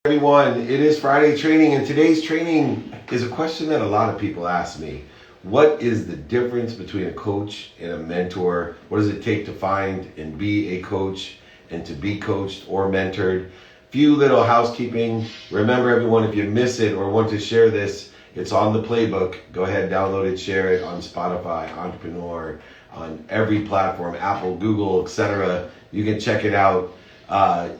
Everyone, it is Friday training, and today's training is a question that a lot of people ask me. What is the difference between a coach and a mentor? What does it take to find and be a coach and to be coached or mentored? Few little housekeeping. Remember, everyone, if you miss it or want to share this, it's on the playbook. Go ahead, download it, share it on Spotify, Entrepreneur, on every platform, Apple, Google, etc. You can check it out.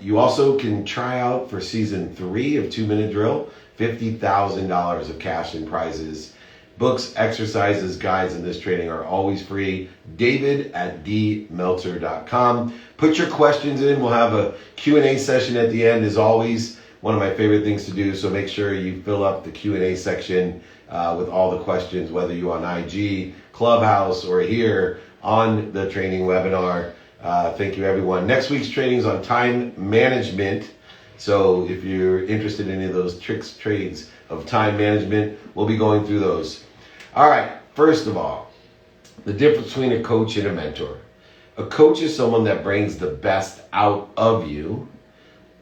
You also can try out for season 3 of 2-Minute Drill, $50,000 of cash and prizes. Books, exercises, guides in this training are always free. David@dmeltzer.com. Put your questions in. We'll have a Q&A session at the end, as always. One of my favorite things to do, so make sure you fill up the Q&A section with all the questions, whether you're on IG, Clubhouse, or here on the training webinar. Thank you, everyone. Next week's training is on time management. So if you're interested in any of those tricks, trades of time management, we'll be going through those. All right. First of all, the difference between a coach and a mentor. A coach is someone that brings the best out of you.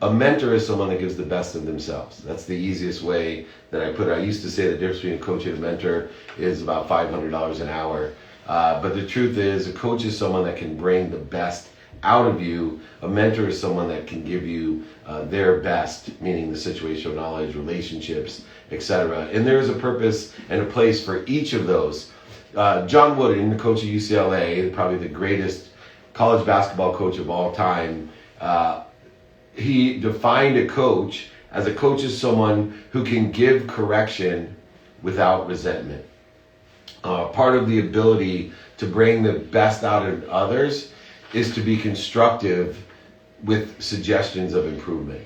A mentor is someone that gives the best of themselves. That's the easiest way that I put it. I used to say the difference between a coach and a mentor is about $500 an hour. But the truth is, a coach is someone that can bring the best out of you. A mentor is someone that can give you their best, meaning the situational knowledge, relationships, etc. And there is a purpose and a place for each of those. John Wooden, the coach of UCLA, probably the greatest college basketball coach of all time, he defined a coach as a coach is someone who can give correction without resentment. Part of the ability to bring the best out of others is to be constructive with suggestions of improvement.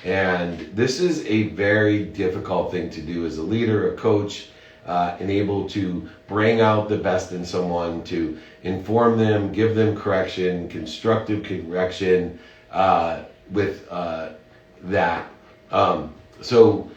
And this is a very difficult thing to do as a leader, a coach, and able to bring out the best in someone, to inform them, give them correction, constructive correction with that. So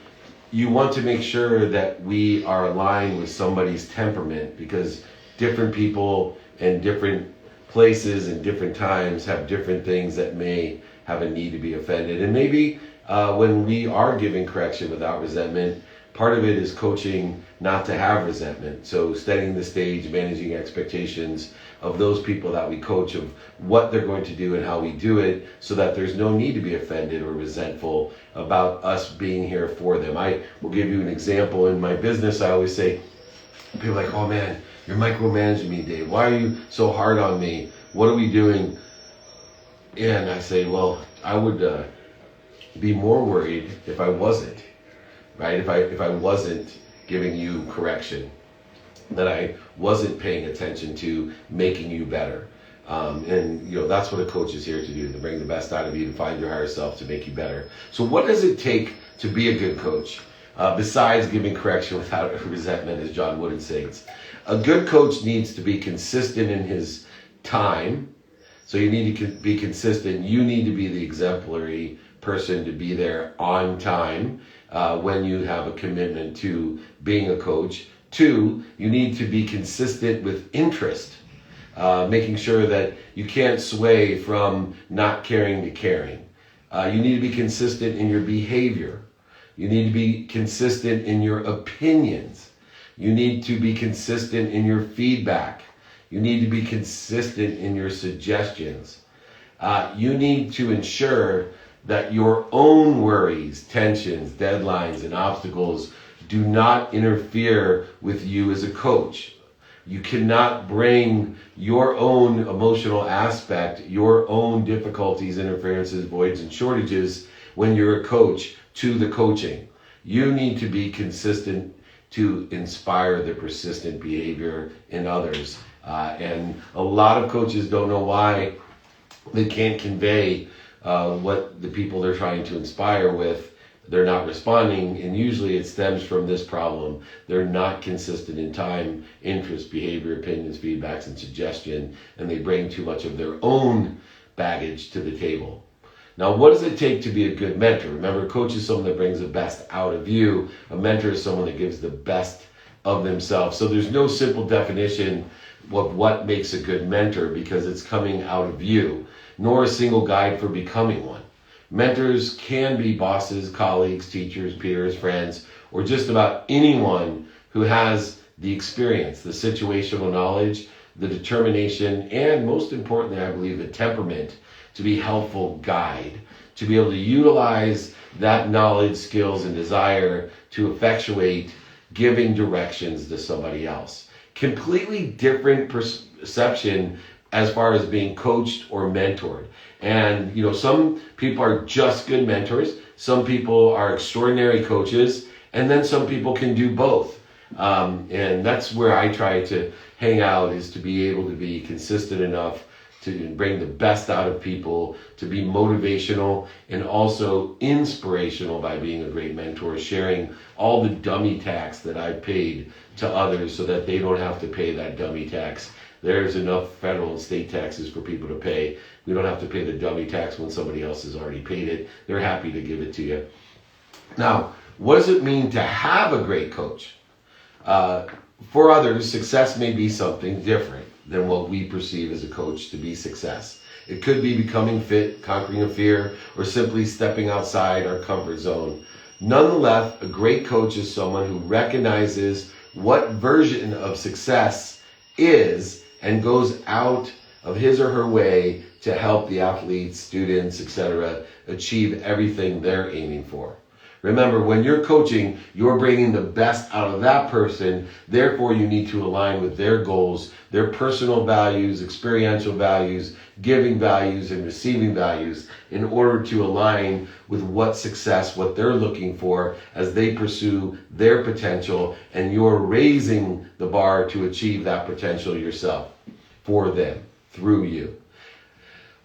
you want to make sure that we are aligned with somebody's temperament, because different people in different places and different times have different things that may have a need to be offended. And maybe when we are giving correction without resentment, part of it is coaching not to have resentment. So setting the stage, managing expectations of those people that we coach, of what they're going to do and how we do it, so that there's no need to be offended or resentful about us being here for them. I will give you an example. In my business, I always say, people are like, oh man, you're micromanaging me, Dave. Why are you so hard on me? What are we doing? And I say, well, I would be more worried if I wasn't, right? If I wasn't giving you correction, that I wasn't paying attention to making you better. And that's what a coach is here to do, to bring the best out of you, to find your higher self, to make you better. So what does it take to be a good coach? Besides giving correction without resentment, as John Wooden says. A good coach needs to be consistent in his time. So you need to be consistent. You need to be the exemplary person to be there on time when you have a commitment to being a coach. 2, you need to be consistent with interest, making sure that you can't sway from not caring to caring. You need to be consistent in your behavior. You need to be consistent in your opinions. You need to be consistent in your feedback. You need to be consistent in your suggestions. You need to ensure that your own worries, tensions, deadlines, and obstacles do not interfere with you as a coach. You cannot bring your own emotional aspect, your own difficulties, interferences, voids, and shortages when you're a coach to the coaching. You need to be consistent to inspire the persistent behavior in others. And a lot of coaches don't know why they can't convey what the people they're trying to inspire with. They're not responding, and usually it stems from this problem. They're not consistent in time, interest, behavior, opinions, feedbacks, and suggestion, and they bring too much of their own baggage to the table. Now, what does it take to be a good mentor? Remember, a coach is someone that brings the best out of you. A mentor is someone that gives the best of themselves. So there's no simple definition of what makes a good mentor, because it's coming out of you, nor a single guide for becoming one. Mentors can be bosses, colleagues, teachers, peers, friends, or just about anyone who has the experience, the situational knowledge, the determination, and most importantly, I believe, the temperament to be a helpful guide, to be able to utilize that knowledge, skills, and desire to effectuate giving directions to somebody else. Completely different perception as far as being coached or mentored. And, some people are just good mentors. Some people are extraordinary coaches. And then some people can do both. And that's where I try to hang out, is to be able to be consistent enough to bring the best out of people, to be motivational and also inspirational by being a great mentor, sharing all the dummy tax that I've paid to others so that they don't have to pay that dummy tax. There's enough federal and state taxes for people to pay. We don't have to pay the dummy tax when somebody else has already paid it. They're happy to give it to you. Now, what does it mean to have a great coach? For others, success may be something different than what we perceive as a coach to be success. It could be becoming fit, conquering a fear, or simply stepping outside our comfort zone. Nonetheless, a great coach is someone who recognizes what version of success is and goes out of his or her way to help the athletes, students, etc., achieve everything they're aiming for. Remember, when you're coaching, you're bringing the best out of that person. Therefore, you need to align with their goals, their personal values, experiential values, giving values, and receiving values in order to align with what they're looking for as they pursue their potential, and you're raising the bar to achieve that potential yourself for them, through you.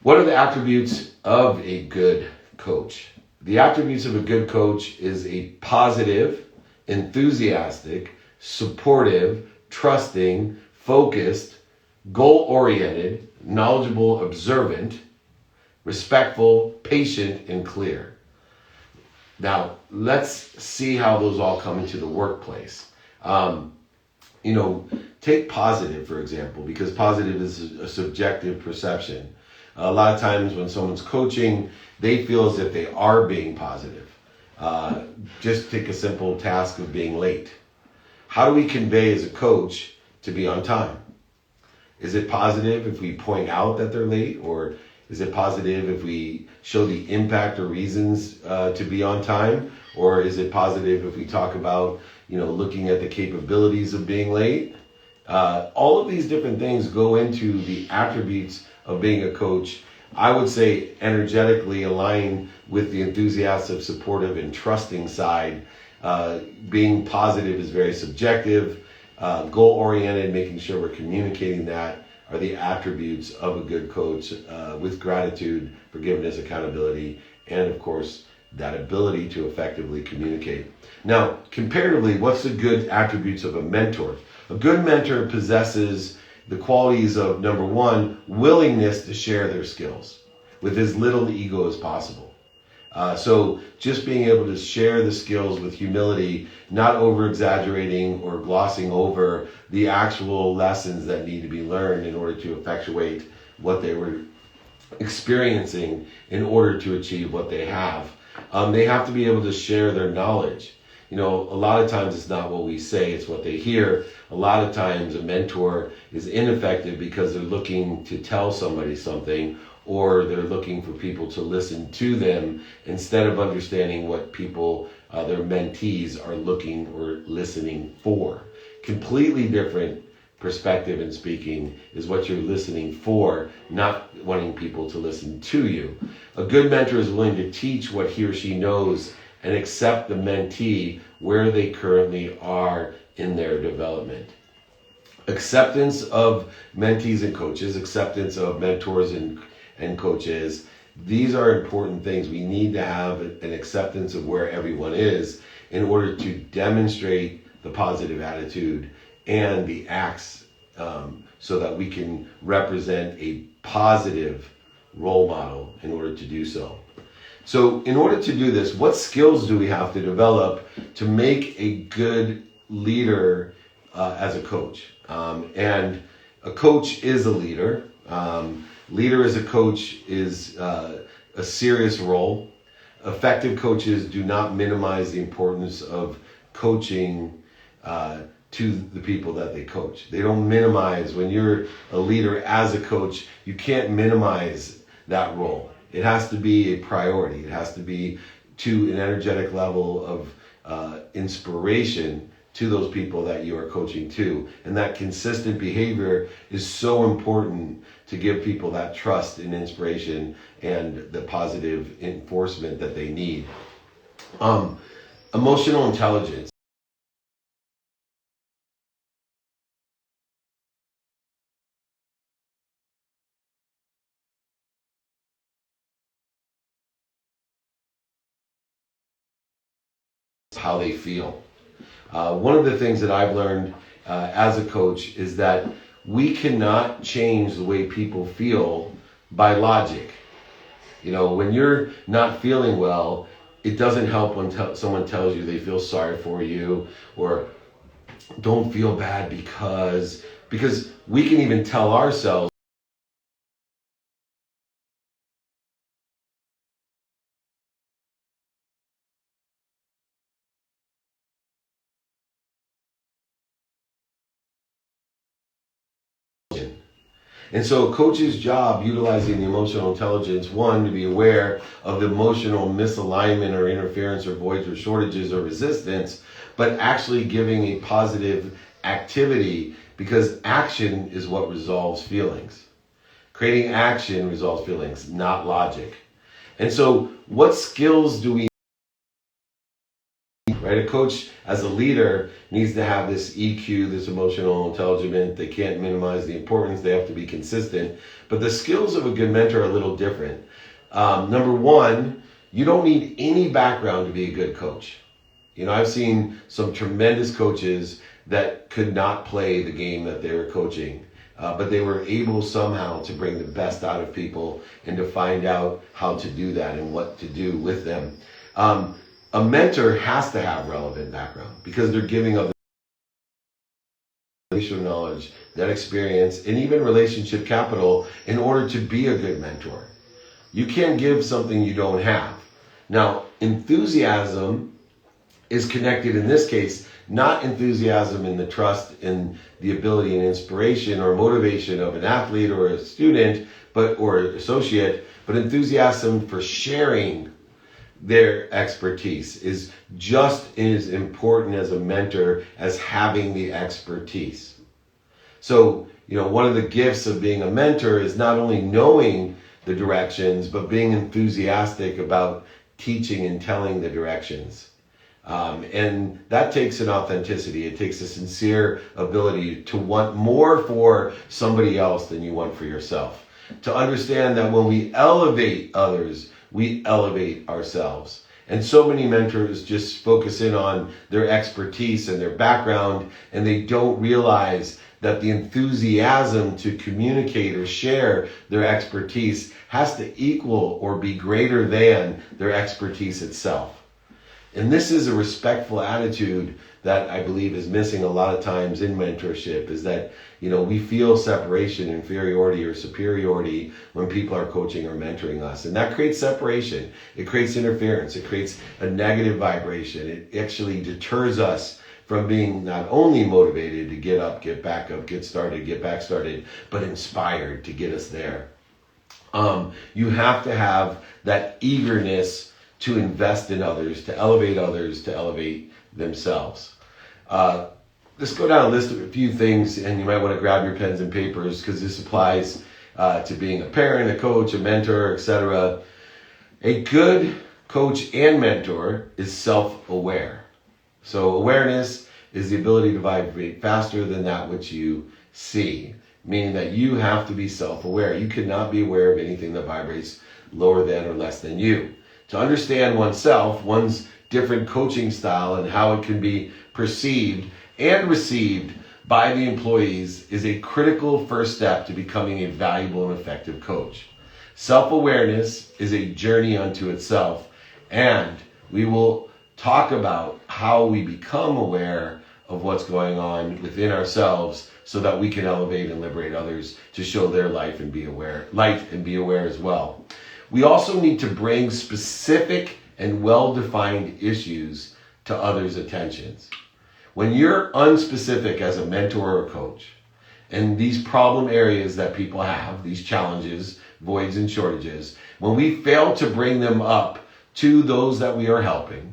What are the attributes of a good coach? The attributes of a good coach is a positive, enthusiastic, supportive, trusting, focused, goal-oriented, knowledgeable, observant, respectful, patient, and clear. Now, let's see how those all come into the workplace. Take positive, for example, because positive is a subjective perception. A lot of times when someone's coaching, they feel as if they are being positive. Just take a simple task of being late. How do we convey as a coach to be on time? Is it positive if we point out that they're late? Or is it positive if we show the impact or reasons to be on time? Or is it positive if we talk about, looking at the capabilities of being late? All of these different things go into the attributes of being a coach. I would say energetically align with the enthusiastic, supportive, and trusting side. Being positive is very subjective. Goal-oriented, making sure we're communicating that, are the attributes of a good coach, with gratitude, forgiveness, accountability, and of course, that ability to effectively communicate. Now, comparatively, what's the good attributes of a mentor? A good mentor possesses the qualities of, number one, willingness to share their skills with as little ego as possible. So just being able to share the skills with humility, not over-exaggerating or glossing over the actual lessons that need to be learned in order to effectuate what they were experiencing in order to achieve what they have. They have to be able to share their knowledge. A lot of times it's not what we say, it's what they hear. A lot of times a mentor is ineffective because they're looking to tell somebody something, or they're looking for people to listen to them instead of understanding what people, their mentees, are looking or listening for. Completely different perspective in speaking is what you're listening for, not wanting people to listen to you. A good mentor is willing to teach what he or she knows and accept the mentee where they currently are in their development. Acceptance of mentees and coaches, acceptance of mentors and coaches, these are important things. We need to have an acceptance of where everyone is in order to demonstrate the positive attitude and the acts, so that we can represent a positive role model in order to do so. So in order to do this, what skills do we have to develop to make a good leader as a coach? And a coach is a leader. Leader as a coach is a serious role. effective coaches do not minimize the importance of coaching to the people that they coach. They don't minimize. When you're a leader as a coach, you can't minimize that role. It has to be a priority. It has to be to an energetic level of inspiration to those people that you are coaching to. And that consistent behavior is so important to give people that trust and inspiration and the positive enforcement that they need. Emotional intelligence. How they feel. One of the things that I've learned as a coach is that we cannot change the way people feel by logic. You know, when you're not feeling well, it doesn't help when someone tells you they feel sorry for you or don't feel bad because we can even tell ourselves And so a coach's job, utilizing the emotional intelligence, one, to be aware of the emotional misalignment or interference or voids or shortages or resistance, but actually giving a positive activity, because action is what resolves feelings. Creating action resolves feelings, not logic. And so what skills do we right? A coach as a leader needs to have this EQ, this emotional intelligence. They can't minimize the importance. They have to be consistent. But the skills of a good mentor are a little different. Number one, you don't need any background to be a good coach. You know, I've seen some tremendous coaches that could not play the game that they were coaching, but they were able somehow to bring the best out of people and to find out how to do that and what to do with them. A mentor has to have relevant background because they're giving of relational knowledge, that experience, and even relationship capital in order to be a good mentor. You can't give something you don't have. Now, enthusiasm is connected in this case, not enthusiasm in the trust and the ability and inspiration or motivation of an athlete or a student, or associate, but enthusiasm for sharing their expertise is just as important as a mentor as having the expertise. So, you know, one of the gifts of being a mentor is not only knowing the directions, but being enthusiastic about teaching and telling the directions. And that takes an authenticity. It takes a sincere ability to want more for somebody else than you want for yourself. To understand that when we elevate others, we elevate ourselves. And so many mentors just focus in on their expertise and their background, and they don't realize that the enthusiasm to communicate or share their expertise has to equal or be greater than their expertise itself. And this is a respectful attitude that I believe is missing a lot of times in mentorship, is that, you know, we feel separation, inferiority, or superiority when people are coaching or mentoring us. And that creates separation. It creates interference. It creates a negative vibration. It actually deters us from being not only motivated to get up, get back up, get started, get back started, but inspired to get us there. You have to have that eagerness to invest in others, to elevate themselves. Let's go down a list of a few things, and you might want to grab your pens and papers because this applies to being a parent, a coach, a mentor, etc. A good coach and mentor is self-aware. So awareness is the ability to vibrate faster than that which you see, meaning that you have to be self-aware. You cannot be aware of anything that vibrates lower than or less than you. To understand oneself, one's different coaching style, and how it can be perceived and received by the employees is a critical first step to becoming a valuable and effective coach. Self-awareness is a journey unto itself, and we will talk about how we become aware of what's going on within ourselves so that we can elevate and liberate others to show their light and be aware as well. We also need to bring specific and well-defined issues to others' attentions. When you're unspecific as a mentor or coach, and these problem areas that people have, these challenges, voids, and shortages, when we fail to bring them up to those that we are helping,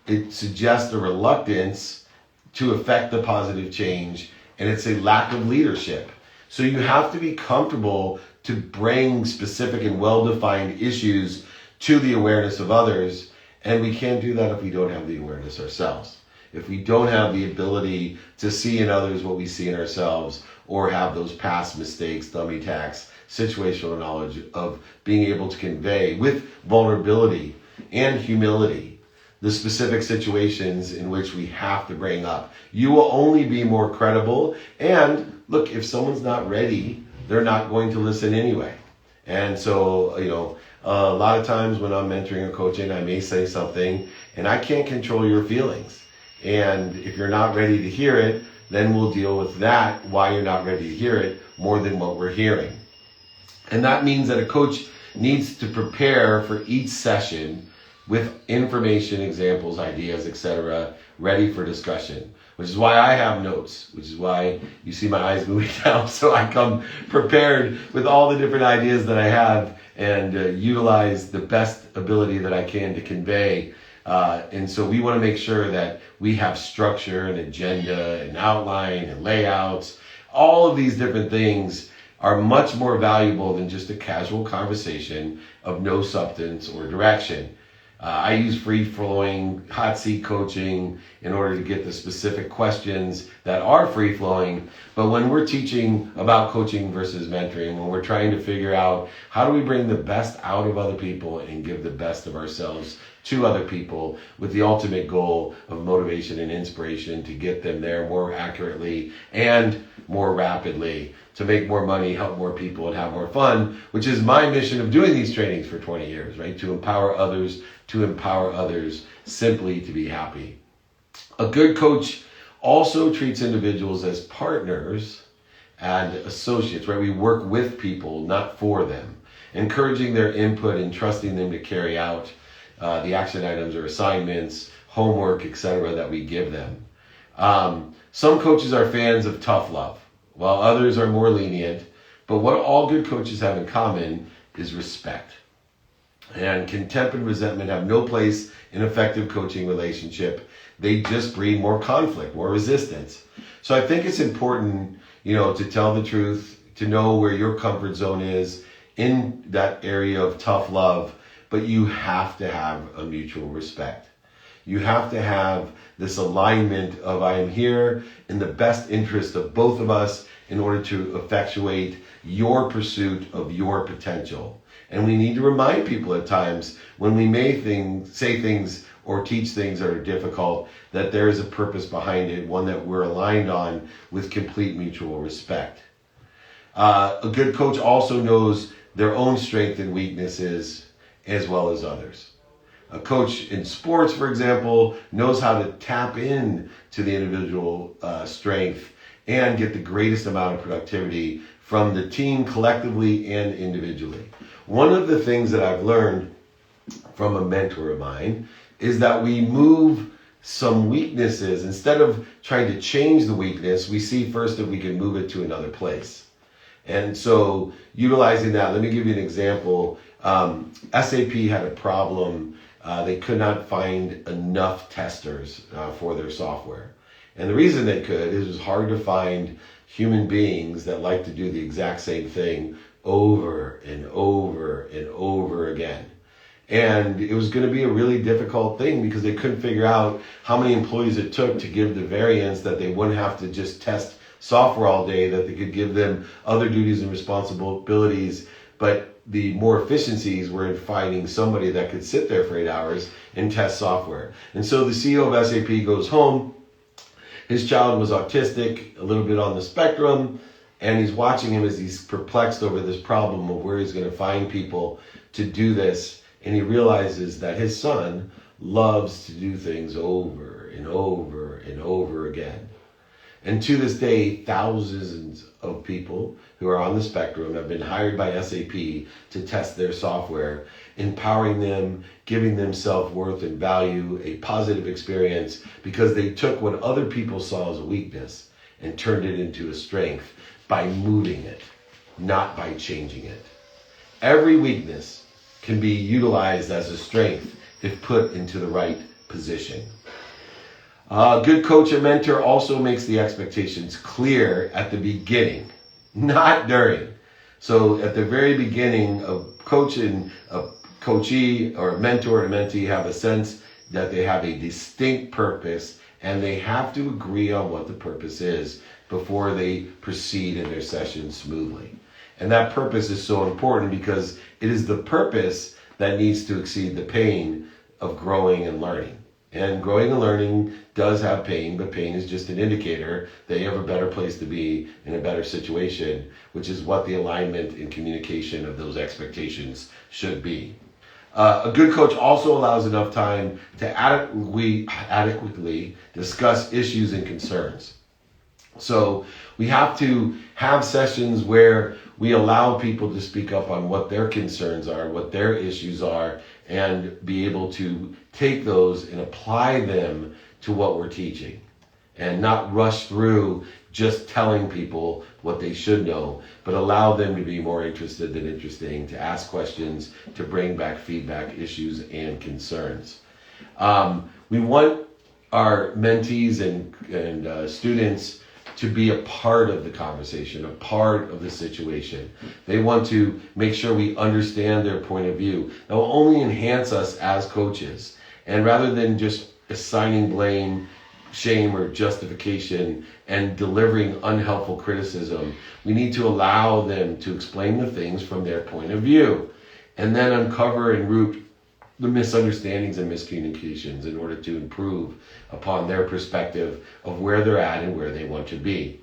it suggests a reluctance to affect the positive change, and it's a lack of leadership. So you have to be comfortable to bring specific and well-defined issues to the awareness of others, and we can't do that if we don't have the awareness ourselves. If we don't have the ability to see in others what we see in ourselves, or have those past mistakes, dummy tacks, situational knowledge of being able to convey with vulnerability and humility the specific situations in which we have to bring up, you will only be more credible. And look, if someone's not ready, they're not going to listen anyway. And so, a lot of times when I'm mentoring or coaching, I may say something and I can't control your feelings. And if you're not ready to hear it, then we'll deal with that, why you're not ready to hear it, more than what we're hearing. And that means that a coach needs to prepare for each session with information, examples, ideas, etc., ready for discussion. Which is why I have notes, which is why you see my eyes moving down, so I come prepared with all the different ideas that I have and utilize the best ability that I can to convey. And so we want to make sure that we have structure and agenda and outline and layouts. All of these different things are much more valuable than just a casual conversation of no substance or direction. I use free-flowing hot seat coaching in order to get the specific questions that are free-flowing. But when we're teaching about coaching versus mentoring, when we're trying to figure out how do we bring the best out of other people and give the best of ourselves to other people with the ultimate goal of motivation and inspiration to get them there more accurately and more rapidly, to make more money, help more people, and have more fun, which is my mission of doing these trainings for 20 years, right? To empower others simply to be happy. A good coach also treats individuals as partners and associates, right? We work with people, not for them, encouraging their input and trusting them to carry out the action items or assignments, homework, etc. that we give them. Some coaches are fans of tough love, while others are more lenient. But what all good coaches have in common is respect. And contempt and resentment have no place in effective coaching relationship. They just breed more conflict, more resistance. So I think it's important, to tell the truth, to know where your comfort zone is in that area of tough love. But you have to have a mutual respect. You have to have this alignment of I am here in the best interest of both of us in order to effectuate your pursuit of your potential. And we need to remind people at times when we may say things or teach things that are difficult, that there is a purpose behind it, one that we're aligned on with complete mutual respect. A good coach also knows their own strengths and weaknesses as well as others. A coach in sports, for example, knows how to tap in to the individual strength and get the greatest amount of productivity from the team collectively and individually. One of the things that I've learned from a mentor of mine is that we move some weaknesses. Instead of trying to change the weakness, we see first if we can move it to another place. And so utilizing that, let me give you an example. SAP had a problem. They could not find enough testers for their software. And the reason they could is it was hard to find human beings that like to do the exact same thing over and over and over again. And it was going to be a really difficult thing because they couldn't figure out how many employees it took to give the variance that they wouldn't have to just test software all day, that they could give them other duties and responsibilities. But the more efficiencies were in finding somebody that could sit there for 8 hours and test software. And so the CEO of SAP goes home. His child was autistic, a little bit on the spectrum, and he's watching him as he's perplexed over this problem of where he's going to find people to do this. And he realizes that his son loves to do things over and over and over again. And to this day, thousands of people who are on the spectrum have been hired by SAP to test their software. empowering them, giving them self-worth and value, a positive experience, because they took what other people saw as a weakness and turned it into a strength by moving it, not by changing it. Every weakness can be utilized as a strength if put into the right position. A good coach and mentor also makes the expectations clear at the beginning, not during. So at the very beginning, a coach and a coachee or a mentor and a mentee have a sense that they have a distinct purpose, and they have to agree on what the purpose is before they proceed in their session smoothly. And that purpose is so important because it is the purpose that needs to exceed the pain of growing and learning. And growing and learning does have pain, but pain is just an indicator that you have a better place to be in a better situation, which is what the alignment and communication of those expectations should be. A good coach also allows enough time to adequately discuss issues and concerns. So we have to have sessions where we allow people to speak up on what their concerns are, what their issues are, and be able to take those and apply them to what we're teaching, and not rush through just telling people what they should know, but allow them to be more interested than interesting, to ask questions, to bring back feedback, issues, and concerns. We want our mentees and students to be a part of the conversation, a part of the situation. They want to make sure we understand their point of view. That will only enhance us as coaches. And rather than just assigning blame, shame, or justification and delivering unhelpful criticism, we need to allow them to explain the things from their point of view, and then uncover and root the misunderstandings and miscommunications in order to improve upon their perspective of where they're at and where they want to be.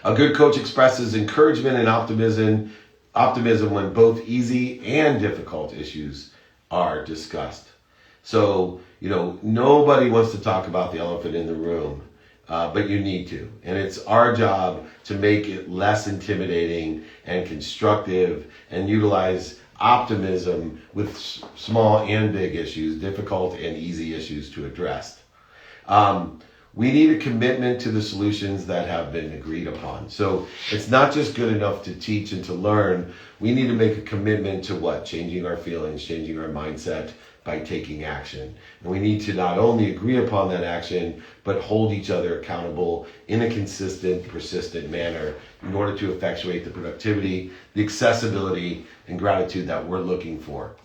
A good coach expresses encouragement and optimism when both easy and difficult issues are discussed. So, nobody wants to talk about the elephant in the room, but you need to. And it's our job to make it less intimidating and constructive and utilize optimism with small and big issues, difficult and easy issues to address. We need a commitment to the solutions that have been agreed upon. So it's not just good enough to teach and to learn. We need to make a commitment to what? Changing our feelings, changing our mindset by taking action. And we need to not only agree upon that action, but hold each other accountable in a consistent, persistent manner in order to effectuate the productivity, the accessibility, and gratitude that we're looking for.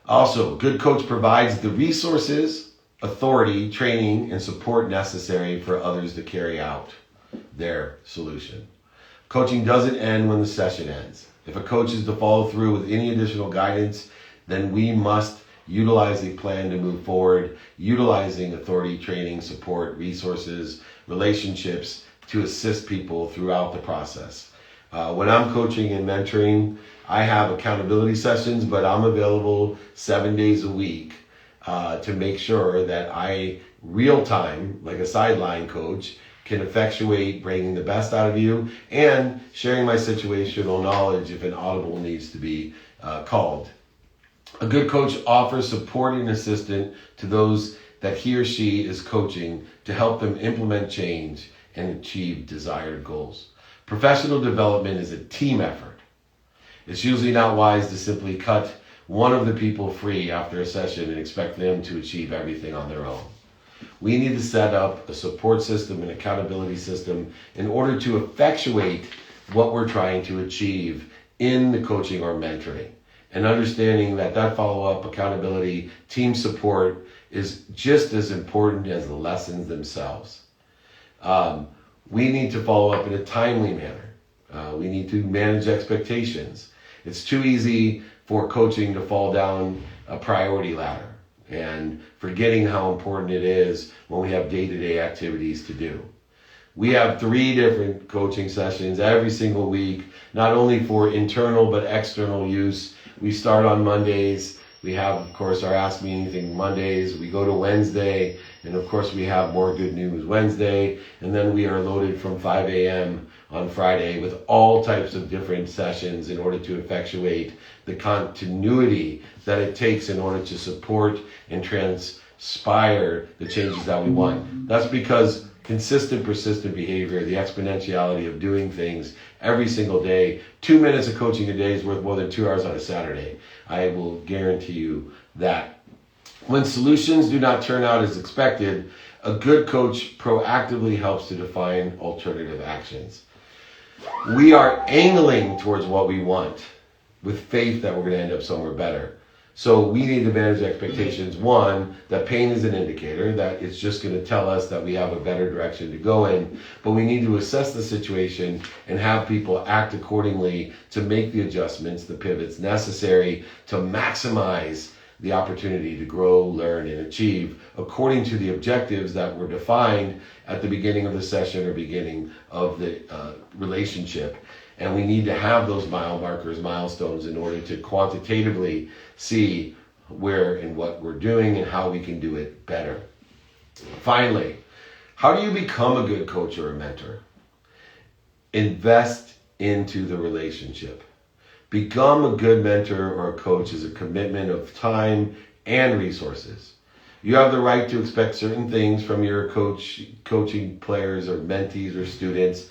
Also, a good coach provides the resources, authority, training, and support necessary for others to carry out their solution. Coaching doesn't end when the session ends. If a coach is to follow through with any additional guidance, then we must utilize a plan to move forward, utilizing authority, training, support, resources, relationships to assist people throughout the process. When I'm coaching and mentoring, I have accountability sessions, but I'm available 7 days a week to make sure that I, real time, like a sideline coach, can effectuate bringing the best out of you and sharing my situational knowledge if an audible needs to be called. A good coach offers support and assistance to those that he or she is coaching to help them implement change and achieve desired goals. Professional development is a team effort. It's usually not wise to simply cut one of the people free after a session and expect them to achieve everything on their own. We need to set up a support system, an accountability system, in order to effectuate what we're trying to achieve in the coaching or mentoring. And understanding that follow-up, accountability, team support is just as important as the lessons themselves. We need to follow up in a timely manner. We need to manage expectations. It's too easy for coaching to fall down a priority ladder and forgetting how important it is when we have day-to-day activities to do. We have 3 different coaching sessions every single week, not only for internal but external use. We start on Mondays. We have, of course, our Ask Me Anything Mondays. We go to Wednesday, and of course we have More Good News Wednesday, and then we are loaded from 5 a.m. on Friday with all types of different sessions in order to effectuate the continuity that it takes in order to support and transpire the changes that we want. That's because consistent, persistent behavior, the exponentiality of doing things every single day, 2 minutes of coaching a day is worth more than 2 hours on a Saturday. I will guarantee you that. When solutions do not turn out as expected, a good coach proactively helps to define alternative actions. We are angling towards what we want with faith that we're going to end up somewhere better. So we need to manage expectations. One, that pain is an indicator, that it's just going to tell us that we have a better direction to go in. But we need to assess the situation and have people act accordingly to make the adjustments, the pivots necessary to maximize the opportunity to grow, learn, and achieve according to the objectives that were defined at the beginning of the session or beginning of the relationship. And we need to have those mile markers, milestones, in order to quantitatively see where and what we're doing and how we can do it better. Finally, how do you become a good coach or a mentor? Invest into the relationship. Become a good mentor or a coach is a commitment of time and resources. You have the right to expect certain things from your coaching players or mentees or students,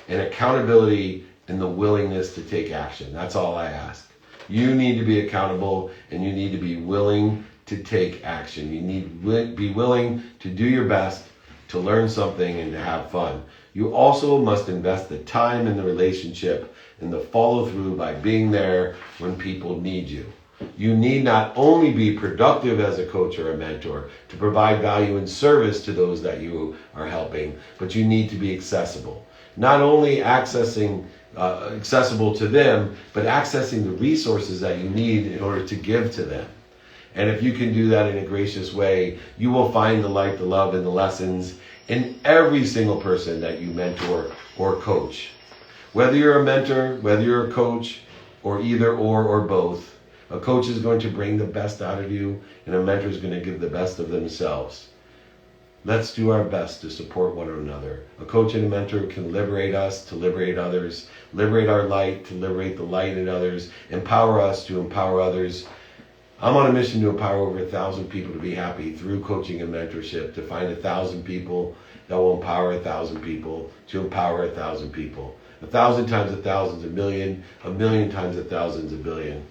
and accountability and the willingness to take action. That's all I ask. You need to be accountable, and you need to be willing to take action. You need to be willing to do your best, to learn something, and to have fun. You also must invest the time in the relationship and the follow through by being there when people need you. You need not only be productive as a coach or a mentor to provide value and service to those that you are helping, but you need to be accessible. Not only accessible to them, but accessing the resources that you need in order to give to them. And if you can do that in a gracious way, you will find the light, the love, and the lessons in every single person that you mentor or coach. Whether you're a mentor, whether you're a coach, or either or both, a coach is going to bring the best out of you, and a mentor is going to give the best of themselves. Let's do our best to support one another. A coach and a mentor can liberate us to liberate others, liberate our light to liberate the light in others, empower us to empower others. I'm on a mission to empower over 1,000 people to be happy through coaching and mentorship, to find 1,000 people that will empower 1,000 people to empower 1,000 people. 1,000 times 1,000 is a million times 1,000 is a billion.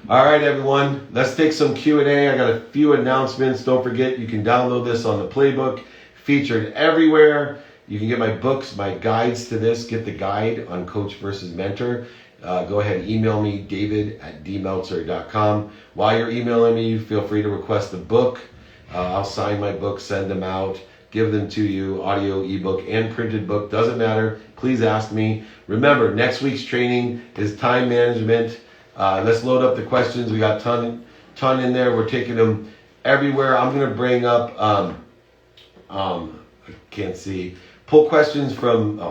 All right, everyone, let's take some Q&A. I got a few announcements. Don't forget, you can download this on the playbook, featured everywhere. You can get my books, my guides to this. Get the guide on coach versus mentor. Go ahead and email me, david@dmeltzer.com. While you're emailing me, feel free to request the book. I'll sign my books, send them out, give them to you, audio, ebook, and printed book. Doesn't matter. Please ask me. Remember, next week's training is time management. Let's load up the questions. We got ton in there. We're taking them everywhere. I'm going to bring up, I can't see, pull questions from,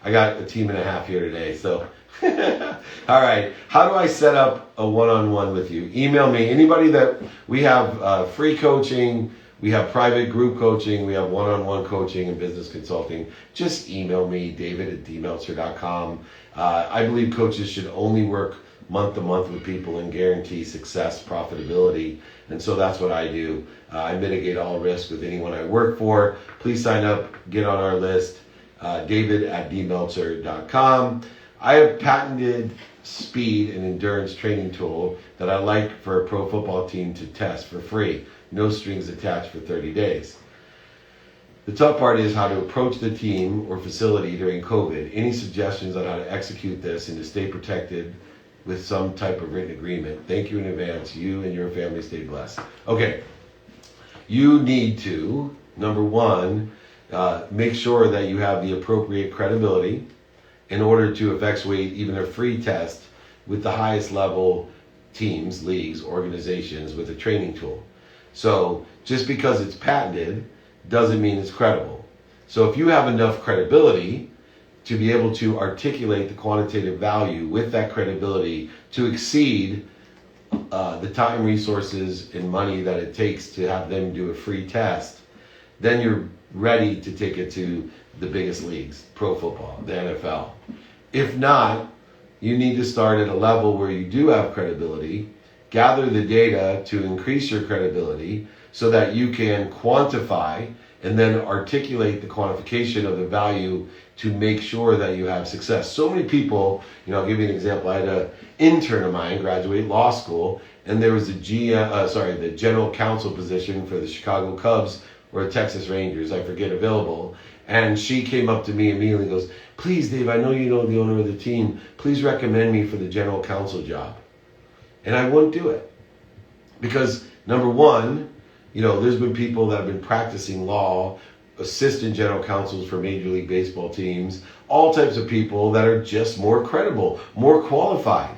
I got a team and a half here today, so. All right, how do I set up a one-on-one with you? Email me. Anybody that we have free coaching, we have private group coaching, we have one-on-one coaching and business consulting. Just email me, david@dmeltzer.com. I believe coaches should only work month to month with people and guarantee success, profitability. And so that's what I do. I mitigate all risk with anyone I work for. Please sign up, get on our list, david@dmeltzer.com. I have patented speed and endurance training tool that I like for a pro football team to test for free. No strings attached for 30 days. The tough part is how to approach the team or facility during COVID. Any suggestions on how to execute this and to stay protected with some type of written agreement? Thank you in advance. You and your family stay blessed. Okay. You need to, number one, make sure that you have the appropriate credibility in order to effectuate even a free test with the highest level teams, leagues, organizations with a training tool. So just because it's patented doesn't mean it's credible. So if you have enough credibility to be able to articulate the quantitative value with that credibility to exceed the time, resources, and money that it takes to have them do a free test, then you're ready to take it to the biggest leagues, pro football, the NFL. If not, you need to start at a level where you do have credibility, gather the data to increase your credibility so that you can quantify and then articulate the quantification of the value to make sure that you have success. So many people, I'll give you an example. I had an intern of mine graduate law school, and there was the general counsel position for the Chicago Cubs or the Texas Rangers, I forget, available. And she came up to me immediately and goes, "Please, Dave, I know you know the owner of the team. Please recommend me for the general counsel job." And I wouldn't do it. Because, number one, there's been people that have been practicing law, assistant general counsels for Major League Baseball teams, all types of people that are just more credible, more qualified.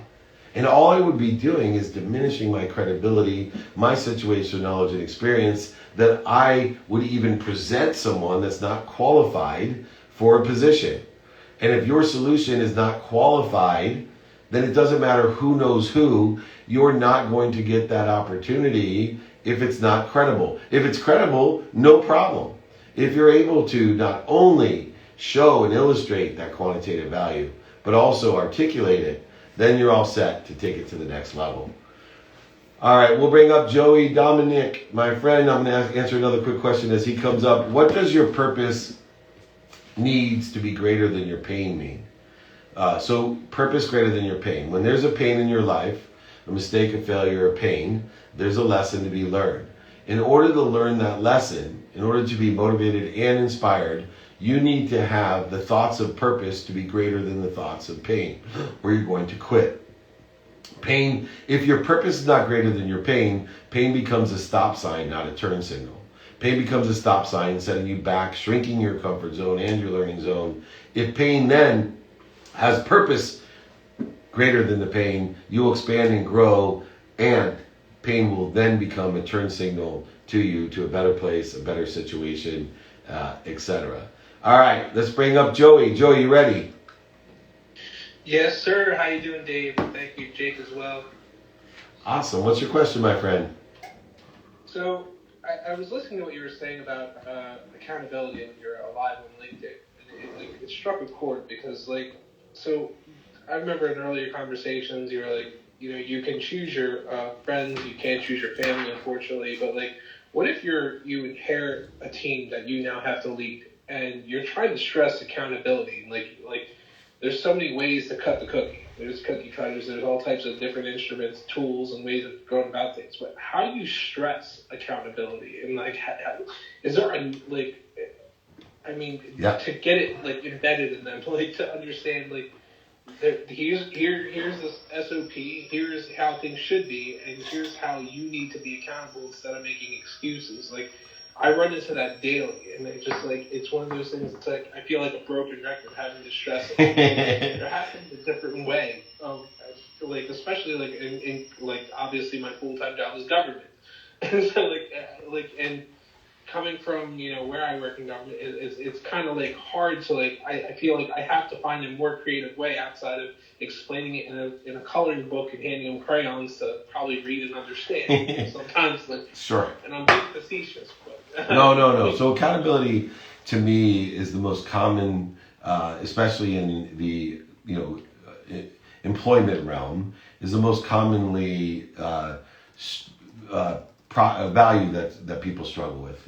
And all I would be doing is diminishing my credibility, my situational knowledge and experience, that I would even present someone that's not qualified for a position. And if your solution is not qualified, then it doesn't matter who knows who, you're not going to get that opportunity if it's not credible. If it's credible, no problem. If you're able to not only show and illustrate that quantitative value, but also articulate it, then you're all set to take it to the next level. All right, we'll bring up Joey Dominic, my friend. I'm going to answer another quick question as he comes up. What does your purpose needs to be greater than your pain mean? So purpose greater than your pain. When there's a pain in your life, a mistake, a failure, a pain, there's a lesson to be learned. In order to learn that lesson, in order to be motivated and inspired, you need to have the thoughts of purpose to be greater than the thoughts of pain, or you're going to quit. Pain, if your purpose is not greater than your pain, pain becomes a stop sign, not a turn signal. Pain becomes a stop sign, setting you back, shrinking your comfort zone and your learning zone. If pain then has purpose greater than the pain, you will expand and grow, and pain will then become a turn signal to you to a better place, a better situation, etc. All right, let's bring up Joey. Joey, you ready? Yes, sir. How you doing, Dave? Thank you, Jake, as well. Awesome. What's your question, my friend? So, I was listening to what you were saying about accountability and you're alive on LinkedIn. And it struck a chord because, so I remember in earlier conversations, you were like, you can choose your friends, you can't choose your family, unfortunately. But, what if you inherit a team that you now have to lead and you're trying to stress accountability? There's so many ways to cut the cookie. There's cookie cutters. There's all types of different instruments, tools, and ways of going about things. But how do you stress accountability? And is there to get it embedded in them, to understand here's this SOP. Here's how things should be, and here's how you need to be accountable instead of making excuses. I run into that daily, and it's one of those things. It's I feel like a broken record having to stress it. There happens a different way of especially in obviously my full-time job is government, and so and coming from where I work in government, it's kind of hard to I feel like I have to find a more creative way outside of explaining it in a coloring book and handing them crayons to probably read and understand. Sometimes sure. And I'm being facetious, but no. So accountability to me is the most common, especially in the employment realm, is the most commonly value that people struggle with.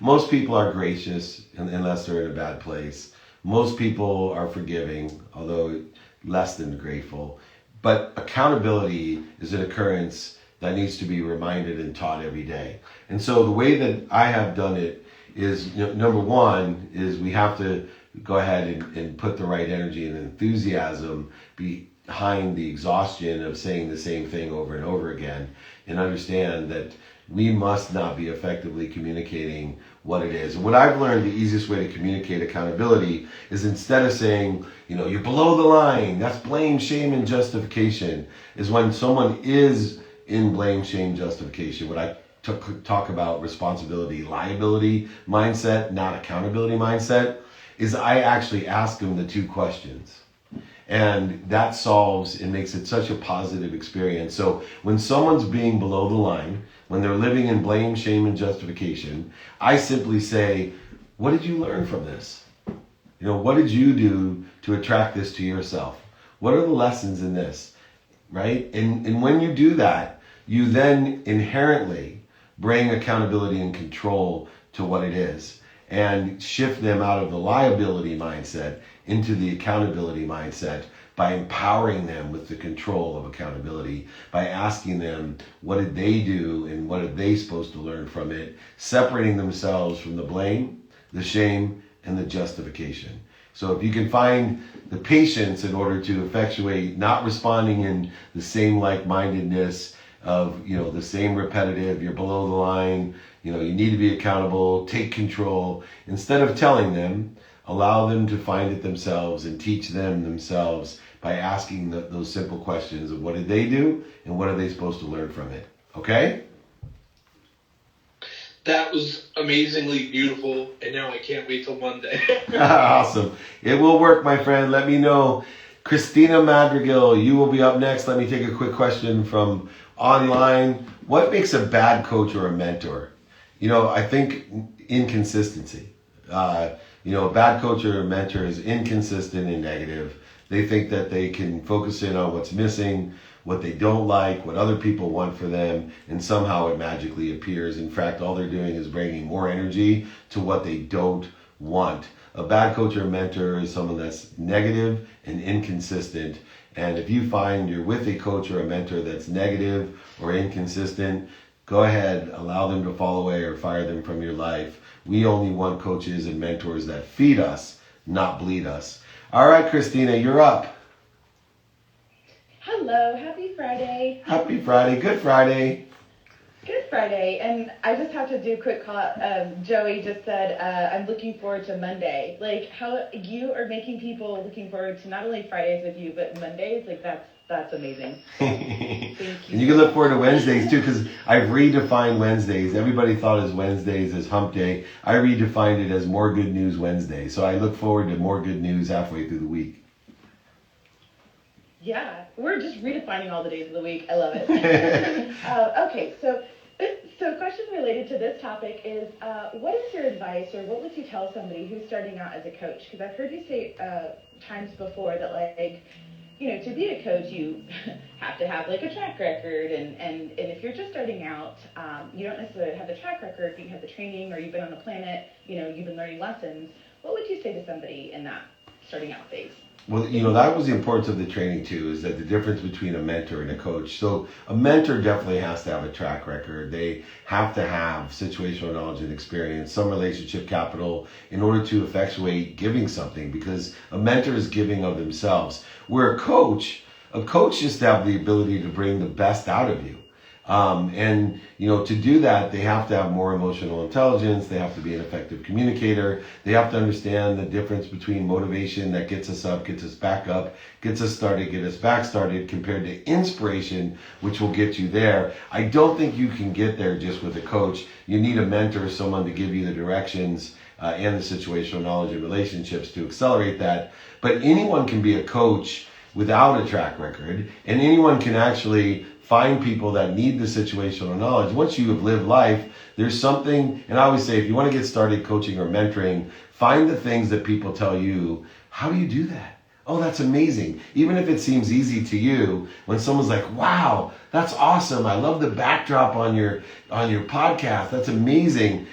Most people are gracious unless they're in a bad place. Most people are forgiving, although less than grateful. But accountability is an occurrence that needs to be reminded and taught every day. And so the way that I have done it is, number one, is we have to go ahead and put the right energy and enthusiasm behind the exhaustion of saying the same thing over and over again, and understand that we must not be effectively communicating what it is. And what I've learned, the easiest way to communicate accountability is, instead of saying, you're below the line, that's blame, shame, and justification, is when someone is in blame, shame, justification. What I talk about responsibility, liability mindset, not accountability mindset, is I actually ask them the two questions. And that solves and makes it such a positive experience. So when someone's being below the line, when they're living in blame, shame, and justification, I simply say, what did you learn from this? What did you do to attract this to yourself? What are the lessons in this, right? And when you do that, you then inherently bring accountability and control to what it is and shift them out of the liability mindset into the accountability mindset by empowering them with the control of accountability, by asking them what did they do and what are they supposed to learn from it, separating themselves from the blame, the shame, and the justification. So if you can find the patience in order to effectuate not responding in the same like-mindedness of, the same repetitive, you're below the line, you need to be accountable, take control, instead of telling them, allow them to find it themselves and teach them themselves by asking those simple questions of what did they do and what are they supposed to learn from it. Okay? That was amazingly beautiful, and now I can't wait till Monday. Awesome. It will work, my friend. Let me know. Christina Madrigal, you will be up next. Let me take a quick question from online. What makes a bad coach or a mentor? I think inconsistency. A bad coach or a mentor is inconsistent and negative. They think that they can focus in on what's missing, what they don't like, what other people want for them, and somehow it magically appears. In fact, all they're doing is bringing more energy to what they don't want. A bad coach or mentor is someone that's negative and inconsistent. And if you find you're with a coach or a mentor that's negative or inconsistent, go ahead, allow them to fall away or fire them from your life. We only want coaches and mentors that feed us, not bleed us. All right, Christina, you're up. Hello, happy Friday. Happy Friday, Good Friday. Good Friday, and I just have to do a quick call. Joey just said, I'm looking forward to Monday. Like, how you are making people looking forward to not only Fridays with you, but Mondays, like, that's amazing. Thank you. And you can look forward to Wednesdays, too, because I've redefined Wednesdays. Everybody thought as Wednesdays as hump day. I redefined it as more good news Wednesday. So I look forward to more good news halfway through the week. Yeah, we're just redefining all the days of the week. I love it. Okay, so question related to this topic is, what is your advice, or what would you tell somebody who's starting out as a coach? Because I've heard you say times before that, like, to be a coach, you have to have like a track record, and if you're just starting out, you don't necessarily have the track record, but you have the training, or you've been on the planet, you've been learning lessons. What would you say to somebody in that starting out phase? Well, that was the importance of the training too, is that the difference between a mentor and a coach. So a mentor definitely has to have a track record. They have to have situational knowledge and experience, some relationship capital in order to effectuate giving something, because a mentor is giving of themselves. Where a coach just have the ability to bring the best out of you. To do that, they have to have more emotional intelligence. They have to be an effective communicator. They have to understand the difference between motivation that gets us up, gets us back up, gets us started, get us back started, compared to inspiration, which will get you there. I don't think you can get there just with a coach. You need a mentor, someone to give you the directions and the situational knowledge and relationships to accelerate that. But anyone can be a coach without a track record, and anyone can actually find people that need the situational knowledge. Once you have lived life, there's something, and I always say, if you want to get started coaching or mentoring, find the things that people tell you. How do you do that? Oh, that's amazing. Even if it seems easy to you, when someone's like, wow, that's awesome. I love the backdrop on your podcast. That's amazing.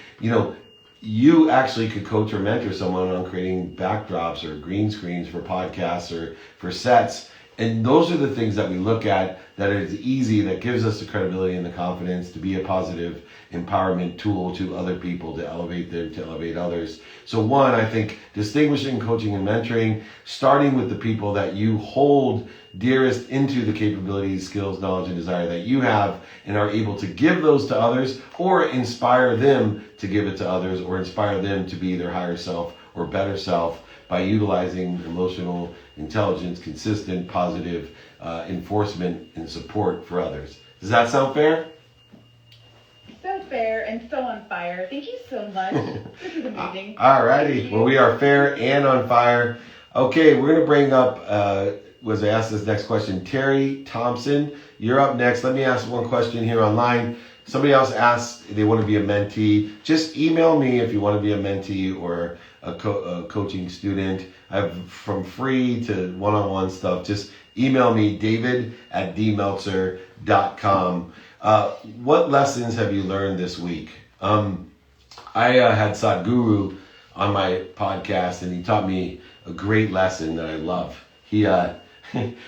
You actually could coach or mentor someone on creating backdrops or green screens for podcasts or for sets. And those are the things that we look at that is easy, that gives us the credibility and the confidence to be a positive empowerment tool to other people, to elevate them, to elevate others. So one, I think distinguishing coaching and mentoring, starting with the people that you hold dearest into the capabilities, skills, knowledge, and desire that you have and are able to give those to others, or inspire them to give it to others, or inspire them to be their higher self or better self by utilizing emotional intelligence, consistent, positive enforcement and support for others. Does that sound fair? So fair and so on fire. Thank you so much. This is amazing. All righty. Well, we are fair and on fire. Okay, we're going to bring up, as I asked this next question, Terry Thompson. You're up next. Let me ask one question here online. Somebody else asked they want to be a mentee. Just email me if you want to be a mentee or a coaching student. I have from free to one-on-one stuff. Just email me, david@dmeltzer.com. What lessons have you learned this week? I had Sadhguru on my podcast, and he taught me a great lesson that I love. We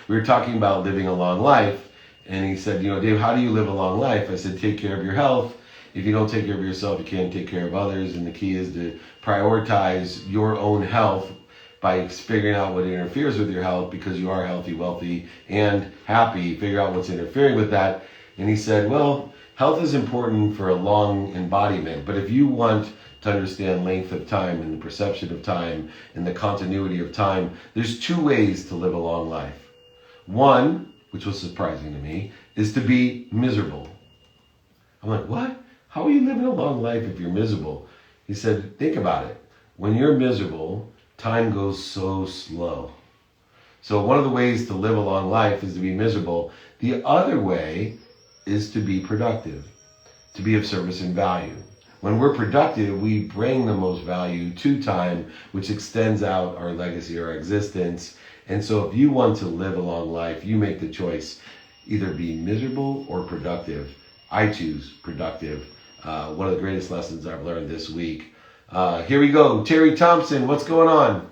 were talking about living a long life, and he said, Dave, how do you live a long life? I said, take care of your health. If you don't take care of yourself, you can't take care of others, and the key is to prioritize your own health by figuring out what interferes with your health, because you are healthy, wealthy, and happy. Figure out what's interfering with that. And he said, well, health is important for a long embodiment, but if you want to understand length of time and the perception of time and the continuity of time, there's two ways to live a long life. One, which was surprising to me, is to be miserable. I'm like, what? How are you living a long life if you're miserable? He said, think about it. When you're miserable, time goes so slow. So one of the ways to live a long life is to be miserable. The other way is to be productive, to be of service and value. When we're productive, we bring the most value to time, which extends out our legacy, our existence. And so if you want to live a long life, you make the choice, either be miserable or productive. I choose productive. One of the greatest lessons I've learned this week. Here we go. Terry Thompson, what's going on?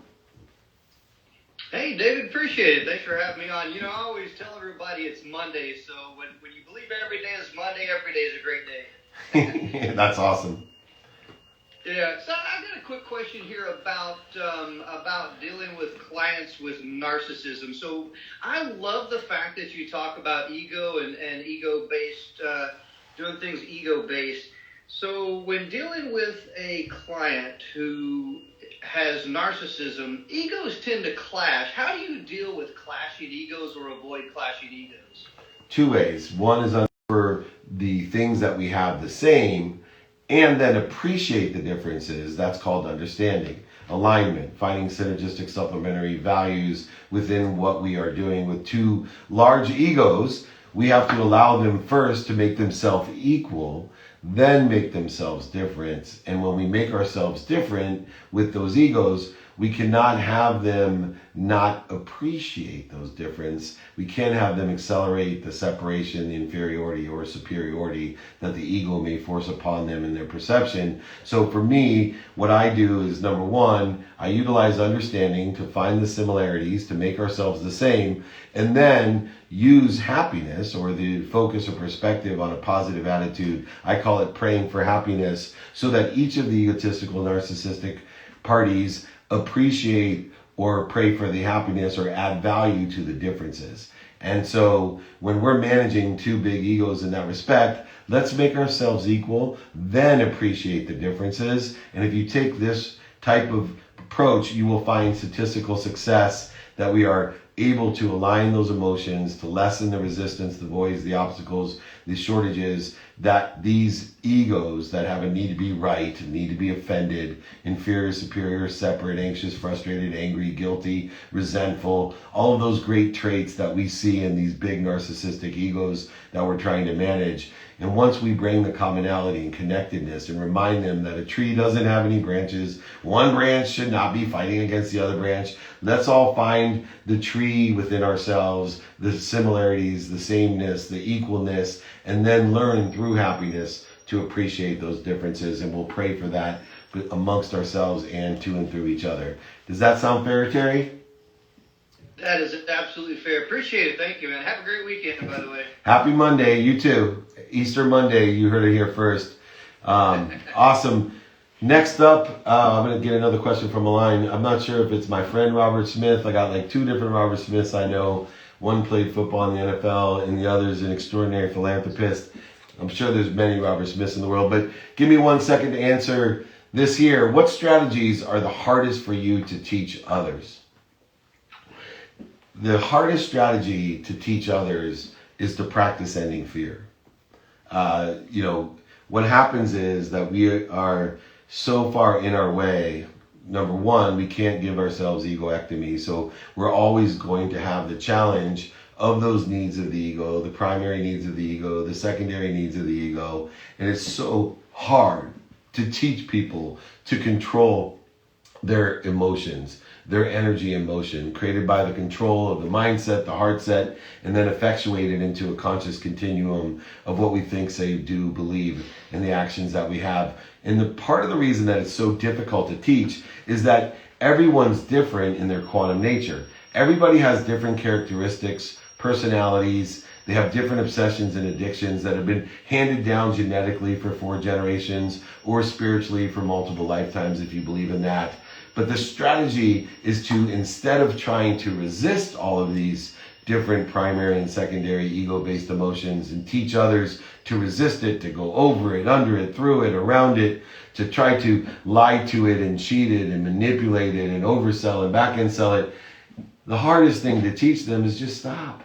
Hey, David, appreciate it. Thanks for having me on. I always tell everybody it's Monday, so when you believe every day is Monday, every day is a great day. That's awesome. Yeah, so I've got a quick question here about dealing with clients with narcissism. So I love the fact that you talk about ego and ego-based, doing things ego-based. So when dealing with a client who has narcissism, egos tend to clash. How do you deal with clashing egos or avoid clashing egos? Two ways. One is for the things that we have the same, and then appreciate the differences. That's called understanding. Alignment, finding synergistic supplementary values within what we are doing. With two large egos, we have to allow them first to make themselves equal, then make themselves different. And when we make ourselves different with those egos, we cannot have them not appreciate those differences. We can't have them accelerate the separation, the inferiority or superiority that the ego may force upon them in their perception. So for me, what I do is, number one, I utilize understanding to find the similarities, to make ourselves the same, and then use happiness, or the focus or perspective on a positive attitude. I call it praying for happiness, so that each of the egotistical, narcissistic parties appreciate or pray for the happiness or add value to the differences. And so when we're managing two big egos in that respect, let's make ourselves equal, then appreciate the differences. And if you take this type of approach, you will find statistical success, that we are able to align those emotions, to lessen the resistance, the voids, the obstacles, the shortages, that these egos that have a need to be right, need to be offended, inferior, superior, separate, anxious, frustrated, angry, guilty, resentful, all of those great traits that we see in these big narcissistic egos that we're trying to manage. And once we bring the commonality and connectedness and remind them that a tree doesn't have any branches, one branch should not be fighting against the other branch. Let's all find the tree within ourselves, the similarities, the sameness, the equalness, and then learn through happiness to appreciate those differences. And we'll pray for that amongst ourselves and to and through each other. Does that sound fair, Terry? That is absolutely fair. Appreciate it. Thank you, man. Have a great weekend, by the way. Happy Monday. You too. Easter Monday. You heard it here first. Awesome. Next up, I'm going to get another question from a line. I'm not sure if it's my friend Robert Smith. I got like two different Robert Smiths I know. One played football in the NFL, and the other is an extraordinary philanthropist. I'm sure there's many Robert Smiths in the world, but give me 1 second to answer this here. What strategies are the hardest for you to teach others? The hardest strategy to teach others is to practice ending fear. What happens is that we are so far in our way. Number one, we can't give ourselves egoectomy, so we're always going to have the challenge of those needs of the ego, the primary needs of the ego, the secondary needs of the ego, and it's so hard to teach people to control their emotions, their energy and motion, created by the control of the mindset, the heart set, and then effectuated into a conscious continuum of what we think, say, do, believe, and the actions that we have. And the part of the reason that it's so difficult to teach is that everyone's different in their quantum nature. Everybody has different characteristics, personalities. They have different obsessions and addictions that have been handed down genetically for 4 generations or spiritually for multiple lifetimes, if you believe in that. But the strategy is to, instead of trying to resist all of these different primary and secondary ego-based emotions and teach others to resist it, to go over it, under it, through it, around it, to try to lie to it and cheat it and manipulate it and oversell and back-end sell it, the hardest thing to teach them is just stop.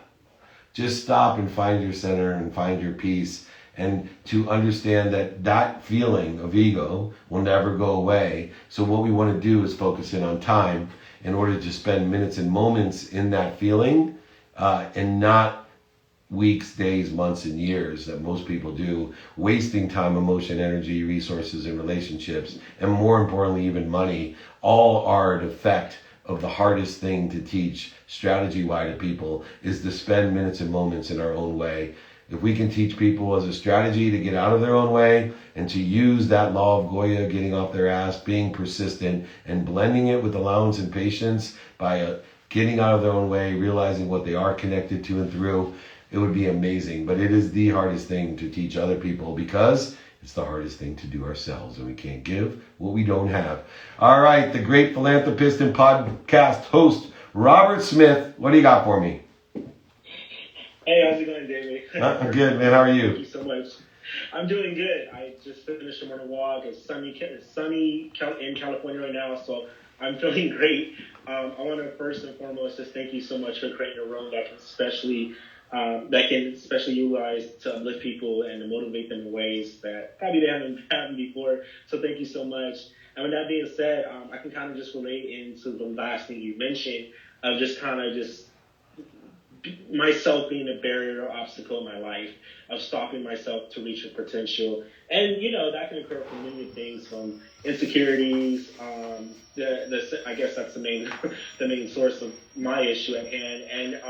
Just stop and find your center and find your peace, and to understand that that feeling of ego will never go away. So what we want to do is focus in on time in order to spend minutes and moments in that feeling, and not weeks, days, months, and years that most people do, wasting time, emotion, energy, resources, and relationships, and more importantly, even money, all are an effect of the hardest thing to teach strategy-wise to people, is to spend minutes and moments in our own way. If we can teach people as a strategy to get out of their own way and to use that law of Goya, getting off their ass, being persistent, and blending it with allowance and patience by getting out of their own way, realizing what they are connected to and through, it would be amazing. But it is the hardest thing to teach other people because it's the hardest thing to do ourselves, and we can't give what we don't have. All right, the great philanthropist and podcast host, Robert Smith, what do you got for me? Hey, how's it going, David? I'm good, man. How are you? Thank you so much. I'm doing good. I just finished a morning walk. It's sunny in California right now, so I'm feeling great. I want to first and foremost just thank you so much for creating a room that can especially utilize to uplift people and to motivate them in ways that probably they haven't happened before. So thank you so much. And with that being said, I can kind of just relate into the last thing you mentioned of just kind of just myself being a barrier or obstacle in my life, of stopping myself to reach a potential. And, that can occur from many things, from insecurities. I guess that's the main source of my issue at hand. And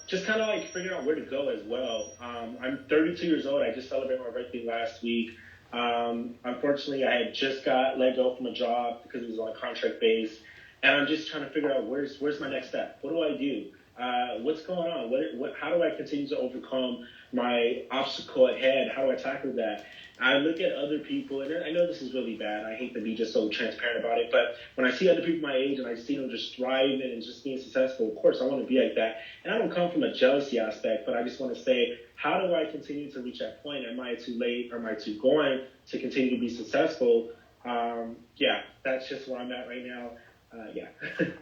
just kind of like figuring out where to go as well. I'm 32 years old. I just celebrated my birthday last week. Unfortunately, I had just got let go from a job because it was on a contract base. And I'm just trying to figure out where's my next step. What do I do? What's going on? How do I continue to overcome my obstacle ahead? How do I tackle that? I look at other people, and I know this is really bad. I hate to be just so transparent about it, but when I see other people my age and I see them just thriving and just being successful, of course I want to be like that. And I don't come from a jealousy aspect, but I just want to say, how do I continue to reach that point? Am I too late? Or am I too going to continue to be successful? That's just where I'm at right now.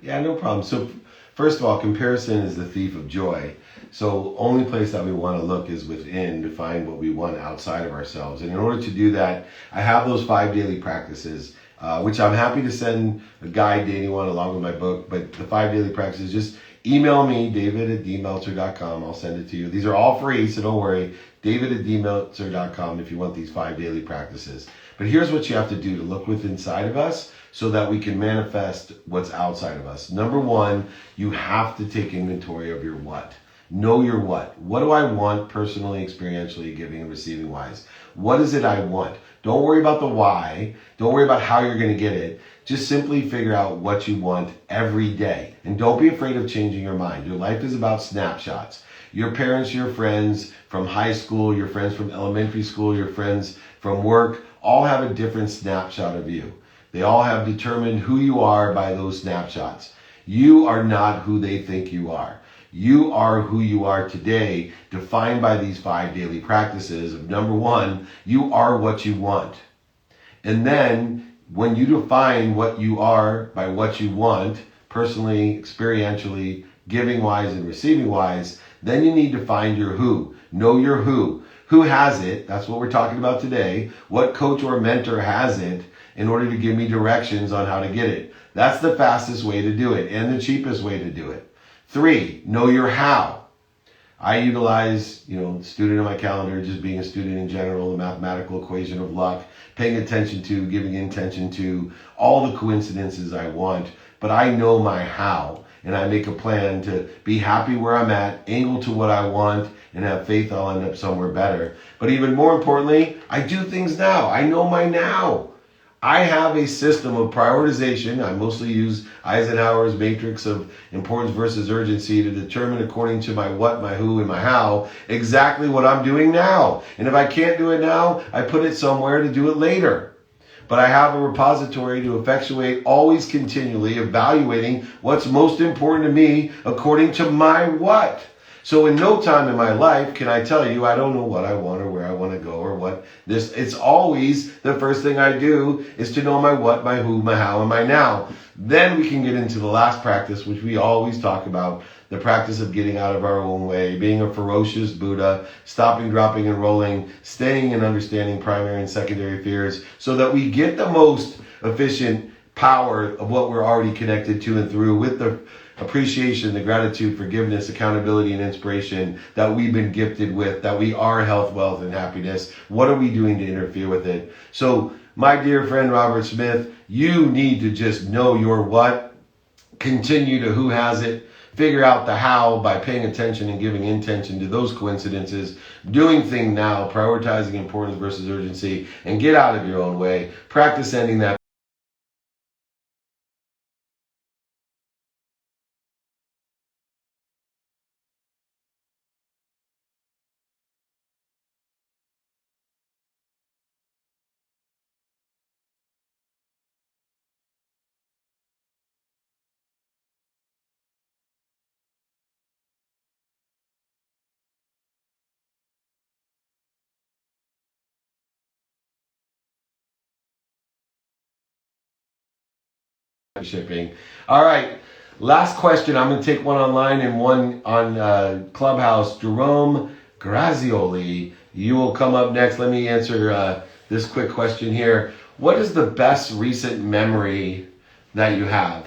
Yeah, no problem. So first of all, comparison is the thief of joy. So only place that we want to look is within to find what we want outside of ourselves. And in order to do that, I have those 5 daily practices, which I'm happy to send a guide to anyone along with my book. But the 5 daily practices, just email me, david@dmeltzer.com. I'll send it to you. These are all free, so don't worry. david@dmeltzer.com if you want these 5 daily practices. But here's what you have to do to look within inside of us so that we can manifest what's outside of us. Number 1, you have to take inventory of your what. Know your what. What do I want personally, experientially, giving and receiving wise? What is it I want? Don't worry about the why. Don't worry about how you're going to get it. Just simply figure out what you want every day. And don't be afraid of changing your mind. Your life is about snapshots. Your parents, your friends from high school, your friends from elementary school, your friends from work, all have a different snapshot of you. They all have determined who you are by those snapshots. You are not who they think you are. You are who you are today, defined by these 5 daily practices of number 1, you are what you want. And then when you define what you are by what you want, personally, experientially, giving wise and receiving wise, then you need to find your who. Know your who. Who has it? That's what we're talking about today. What coach or mentor has it in order to give me directions on how to get it? That's the fastest way to do it and the cheapest way to do it. 3, know your how. I utilize, student in my calendar, just being a student in general, the mathematical equation of luck, paying attention to, giving intention to all the coincidences I want, but I know my how, and I make a plan to be happy where I'm at, angle to what I want, and have faith I'll end up somewhere better. But even more importantly, I do things now. I know my now. I have a system of prioritization. I mostly use Eisenhower's matrix of importance versus urgency to determine, according to my what, my who, and my how, exactly what I'm doing now. And if I can't do it now, I put it somewhere to do it later. But I have a repository to effectuate, always continually evaluating what's most important to me according to my what. So in no time in my life can I tell you I don't know what I want or where I want to go or what this. It's always the first thing I do is to know my what, my who, my how, and my now. Then we can get into the last practice, which we always talk about, the practice of getting out of our own way, being a ferocious Buddha, stopping, dropping, and rolling, staying and understanding primary and secondary fears so that we get the most efficient power of what we're already connected to and through with the appreciation, the gratitude, forgiveness, accountability, and inspiration that we've been gifted with, that we are health, wealth, and happiness. What are we doing to interfere with it? So, my dear friend Robert Smith, you need to just know your what, continue to who has it, figure out the how by paying attention and giving intention to those coincidences, doing things now, prioritizing importance versus urgency, and get out of your own way. Practice ending that shipping. All right, last question. I'm going to take one online and one on Clubhouse. Jerome Grazioli, you will come up next. Let me answer this quick question here. What is the best recent memory that you have?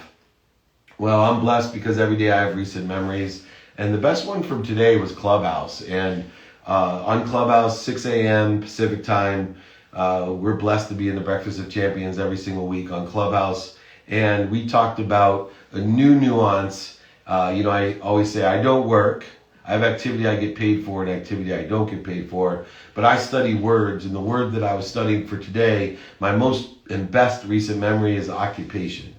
Well, I'm blessed because every day I have recent memories. And the best one from today was Clubhouse. And on Clubhouse, 6 a.m. Pacific time, we're blessed to be in the Breakfast of Champions every single week on Clubhouse. And we talked about a new nuance. I always say I don't work. I have activity I get paid for and activity I don't get paid for. But I study words, and the word that I was studying for today, my most and best recent memory is occupation.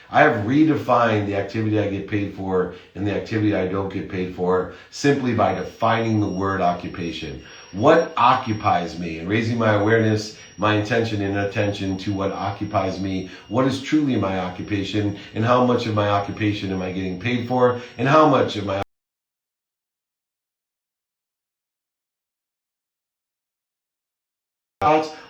I have redefined the activity I get paid for and the activity I don't get paid for simply by defining the word occupation. What occupies me, and raising my awareness, my intention and attention to what occupies me, what is truly my occupation, and how much of my occupation am I getting paid for, and how much of my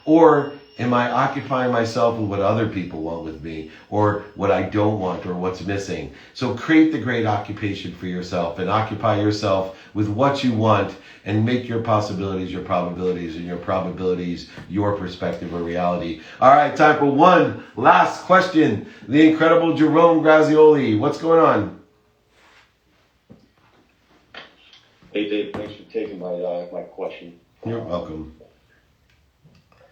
or am I occupying myself with what other people want with me, or what I don't want, or what's missing? So create the great occupation for yourself and occupy yourself with what you want and make your possibilities your probabilities and your probabilities your perspective or reality. All right, time for one last question. The incredible Jerome Grazioli. What's going on? Hey Dave, thanks for taking my question. You're welcome.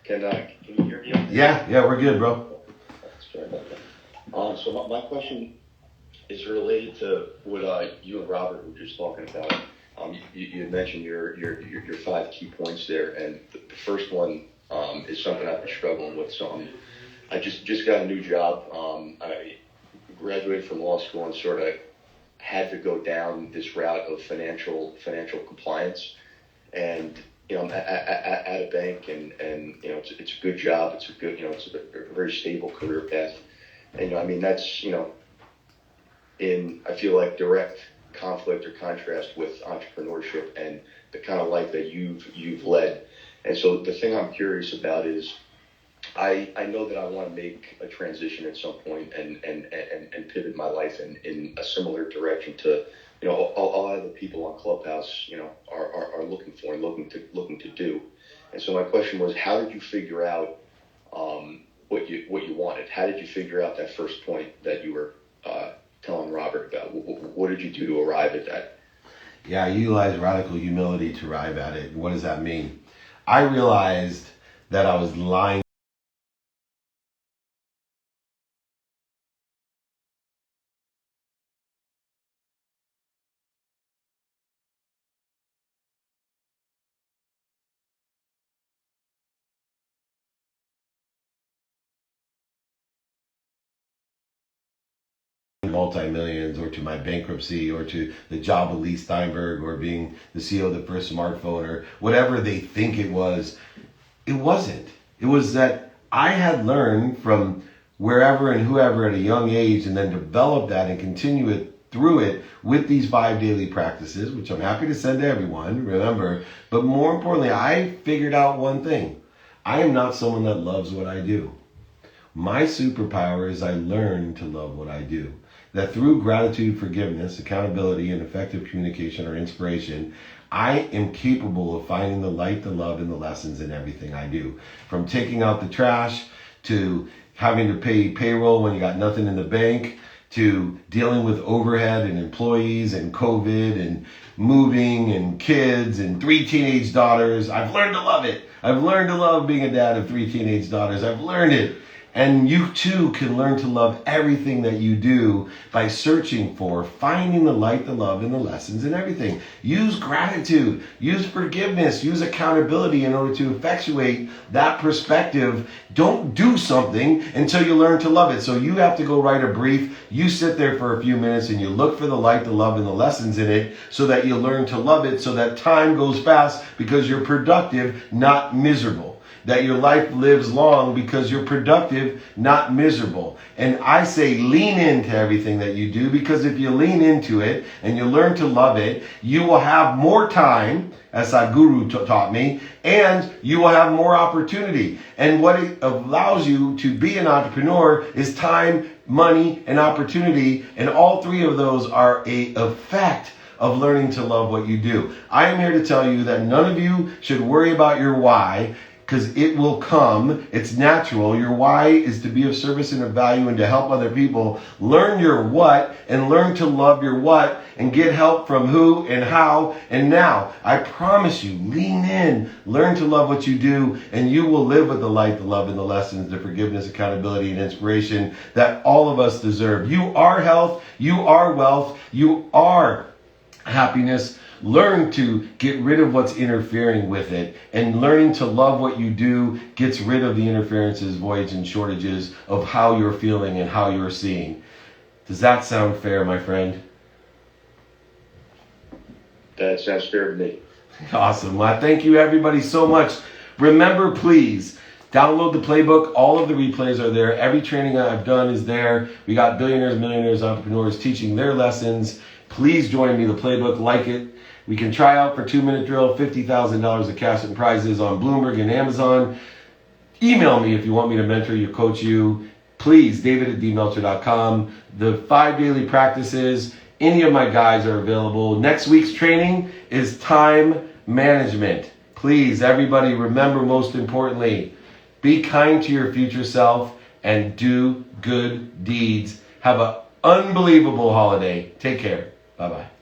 Can you hear me? Okay? Yeah, we're good, bro. Sorry about that. So my question is related to what you and Robert were just talking about. You had mentioned your 5 key points there, and the first one is something I've been struggling with. So I just got a new job. I graduated from law school and sort of had to go down this route of financial compliance, and I'm at a bank, and it's a good job. It's a good, it's a very stable career path, and that's in, I feel like, direct conflict or contrast with entrepreneurship and the kind of life that you've led. And so the thing I'm curious about is, I know that I want to make a transition at some point and pivot my life in a similar direction to a lot of the people on Clubhouse are looking for and looking to do. And so my question was, how did you figure out what you wanted? How did you figure out that first point that you were telling Robert about? What did you do to arrive at that? Yeah, I utilized radical humility to arrive at it. What does that mean? I realized that I was lying multi-millions, or to my bankruptcy, or to the job of Lee Steinberg, or being the CEO of the first smartphone, or whatever they think it was. It wasn't. It was that I had learned from wherever and whoever at a young age, and then developed that and continue it through it with these 5 daily practices, which I'm happy to send to everyone, remember. But more importantly, I figured out one thing. I am not someone that loves what I do. My superpower is I learn to love what I do. That through gratitude, forgiveness, accountability, and effective communication or inspiration, I am capable of finding the light, the love, and the lessons in everything I do. From taking out the trash, to having to pay payroll when you got nothing in the bank, to dealing with overhead and employees and COVID and moving and kids and 3 teenage daughters. I've learned to love it. I've learned to love being a dad of 3 teenage daughters. I've learned it. And you too can learn to love everything that you do by searching for, finding the light, the love, and the lessons in everything. Use gratitude, use forgiveness, use accountability in order to effectuate that perspective. Don't do something until you learn to love it. So you have to go write a brief. You sit there for a few minutes and you look for the light, the love, and the lessons in it so that you learn to love it, so that time goes fast because you're productive, not miserable. That your life lives long because you're productive, not miserable. And I say lean into everything that you do, because if you lean into it and you learn to love it, you will have more time, as Sadhguru taught me, and you will have more opportunity. And what it allows you to be an entrepreneur is time, money, and opportunity. And all 3 of those are an effect of learning to love what you do. I am here to tell you that none of you should worry about your why, because it will come. It's natural. Your why is to be of service and of value and to help other people. Learn your what and learn to love your what, and get help from who and how and now. I promise you, lean in, learn to love what you do, and you will live with the light, the love, and the lessons, the forgiveness, accountability, and inspiration that all of us deserve. You are health. You are wealth. You are happiness. Learn to get rid of what's interfering with it, and learning to love what you do gets rid of the interferences, voids, and shortages of how you're feeling and how you're seeing. Does that sound fair, my friend? That sounds fair to me. Awesome. Well, thank you everybody so much. Remember, please, download the playbook. All of the replays are there. Every training I've done is there. We got billionaires, millionaires, entrepreneurs teaching their lessons. Please join me. The playbook, like it. We can try out for 2-minute drill, $50,000 of cash and prizes on Bloomberg and Amazon. Email me if you want me to mentor you, coach you. Please, david@dmeltzer.com. The 5 daily practices, any of my guides are available. Next week's training is time management. Please, everybody, remember, most importantly, be kind to your future self and do good deeds. Have an unbelievable holiday. Take care. Bye-bye.